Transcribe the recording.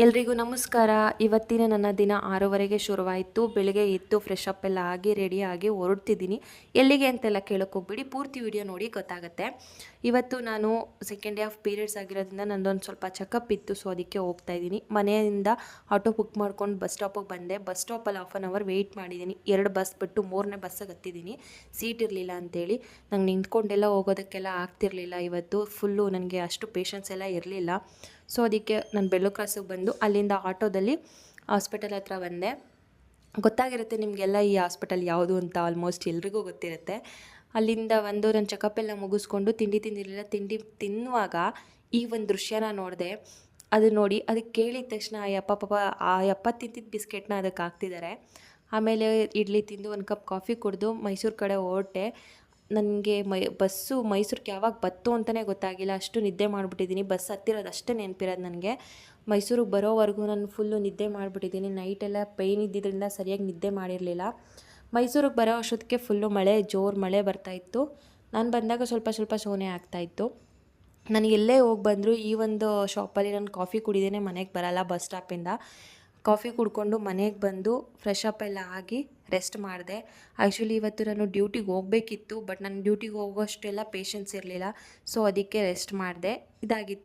ಎಲ್ರಿಗೂ ನಮಸ್ಕಾರ. ಇವತ್ತಿನ ನನ್ನ ದಿನ 6:30ಗೆ ಶುರುವಾಯಿತು. ಬೆಳಿಗ್ಗೆ ಎದ್ದು ಫ್ರೆಶ್ ಅಪ್ ಎಲ್ಲ ಆಗಿ ರೆಡಿಯಾಗಿ ಹೊರಡ್ತಿದ್ದೀನಿ. ಎಲ್ಲಿಗೆ ಅಂತೆಲ್ಲ ಕೇಳೋಕೆ ಹೋಗ್ಬಿಡಿ, ಪೂರ್ತಿ ವಿಡಿಯೋ ನೋಡಿ ಗೊತ್ತಾಗುತ್ತೆ. ಇವತ್ತು ನಾನು ಸೆಕೆಂಡ್ ಡೇ ಆಫ್ ಪೀರಿಯಡ್ಸ್ ಆಗಿರೋದ್ರಿಂದ ನಂದೊಂದು ಸ್ವಲ್ಪ ಚೆಕಪ್ ಇತ್ತು, ಸೊ ಅದಕ್ಕೆ ಹೋಗ್ತಾ ಇದ್ದೀನಿ. ಮನೆಯಿಂದ ಆಟೋ ಬುಕ್ ಮಾಡ್ಕೊಂಡು ಬಸ್ ಸ್ಟಾಪಿಗೆ ಬಂದೆ. ಬಸ್ ಸ್ಟಾಪಲ್ಲಿ 1/2 ಅವರ್ ವೆಯ್ಟ್ ಮಾಡಿದ್ದೀನಿ. 2 ಬಸ್ ಬಿಟ್ಟು 3ನೇ ಬಸ್ಸಿಗೆ ಹತ್ತಿದ್ದೀನಿ, ಸೀಟ್ ಇರಲಿಲ್ಲ ಅಂತೇಳಿ. ನಂಗೆ ನಿಂತ್ಕೊಂಡೆಲ್ಲ ಹೋಗೋದಕ್ಕೆಲ್ಲ ಆಗ್ತಿರಲಿಲ್ಲ. ಇವತ್ತು ಫುಲ್ಲು ನನಗೆ ಅಷ್ಟು ಪೇಷನ್ಸ್ ಎಲ್ಲ ಇರಲಿಲ್ಲ. ಸೊ ಅದಕ್ಕೆ ನಾನು ಬೆಳ್ಳೂರು ಕ್ರಾಸಿಗೆ ಬಂದು ಅಲ್ಲಿಂದ ಆಟೋದಲ್ಲಿ ಹಾಸ್ಪಿಟಲ್ ಹತ್ರ ಬಂದೆ. ಗೊತ್ತಾಗಿರುತ್ತೆ ನಿಮಗೆಲ್ಲ ಈ ಹಾಸ್ಪಿಟಲ್ ಯಾವುದು ಅಂತ, ಆಲ್ಮೋಸ್ಟ್ ಎಲ್ರಿಗೂ ಗೊತ್ತಿರುತ್ತೆ. ಅಲ್ಲಿಂದ ನನ್ನ ಚೆಕಪ್ ಎಲ್ಲ ಮುಗಿಸ್ಕೊಂಡು ತಿಂದಿರಲಿಲ್ಲ. ತಿಂಡಿ ತಿನ್ನುವಾಗ ಈ ಒಂದು ದೃಶ್ಯನ ನೋಡಿದೆ. ಅದು ನೋಡಿ ಅದಕ್ಕೆ ಕೇಳಿದ ತಕ್ಷಣ ಆ ಯಪ್ಪ ತಿಂತಿದ್ದ ಬಿಸ್ಕೆಟ್ನ ಅದಕ್ಕೆ ಹಾಕ್ತಿದ್ದಾರೆ. ಆಮೇಲೆ ಇಡ್ಲಿ ತಿಂದು ಒಂದು ಕಪ್ ಕಾಫಿ ಕುಡಿದು ಮೈಸೂರು ಕಡೆ ಹೊರಟೆ. ನನಗೆ ಬಸ್ಸು ಮೈಸೂರಿಗೆ ಯಾವಾಗ ಬತ್ತು ಅಂತಲೇ ಗೊತ್ತಾಗಿಲ್ಲ, ಅಷ್ಟು ನಿದ್ದೆ ಮಾಡಿಬಿಟ್ಟಿದ್ದೀನಿ. ಬಸ್ ಹತ್ತಿರೋದು ಅಷ್ಟೇ ನೆನಪಿರೋದು ನನಗೆ. ಮೈಸೂರಿಗೆ ಬರೋವರೆಗೂ ನಾನು ಫುಲ್ಲು ನಿದ್ದೆ ಮಾಡಿಬಿಟ್ಟಿದ್ದೀನಿ. ನೈಟೆಲ್ಲ ಪೇಯ್ನ್ ಇದ್ದಿದ್ದರಿಂದ ಸರಿಯಾಗಿ ನಿದ್ದೆ ಮಾಡಿರಲಿಲ್ಲ. ಮೈಸೂರಿಗೆ ಬರೋ ಅಷ್ಟೊತ್ತಿಗೆ ಫುಲ್ಲು ಜೋರು ಮಳೆ ಬರ್ತಾಯಿತ್ತು. ನಾನು ಬಂದಾಗ ಸ್ವಲ್ಪ ಸ್ವಲ್ಪ ಸೋನೆ ಆಗ್ತಾಯಿತ್ತು. ನಾನು ಎಲ್ಲೇ ಹೋಗಿ ಬಂದರೂ ಈ ಒಂದು ಶಾಪಲ್ಲಿ ನಾನು ಕಾಫಿ ಕುಡಿದೇನೆ ಮನೆಗೆ ಬರಲ್ಲ. ಬಸ್ ಸ್ಟಾಪಿಂದ ಕಾಫಿ ಕುಡ್ಕೊಂಡು ಮನೆಗೆ ಬಂದು ಫ್ರೆಶ್ ಅಪ್ ಎಲ್ಲ ಆಗಿ ರೆಸ್ಟ್ ಮಾಡಿದೆ. ಆ್ಯಕ್ಚುಲಿ ಇವತ್ತು ನಾನು ಡ್ಯೂಟಿಗೆ ಹೋಗಬೇಕಿತ್ತು, ಬಟ್ ನಾನು ಡ್ಯೂಟಿಗೆ ಹೋಗೋಷ್ಟೆಲ್ಲ ಪೇಷನ್ಸ್ ಇರಲಿಲ್ಲ, ಸೊ ಅದಕ್ಕೆ ರೆಸ್ಟ್ ಮಾಡಿದೆ. ಇದಾಗಿತ್ತು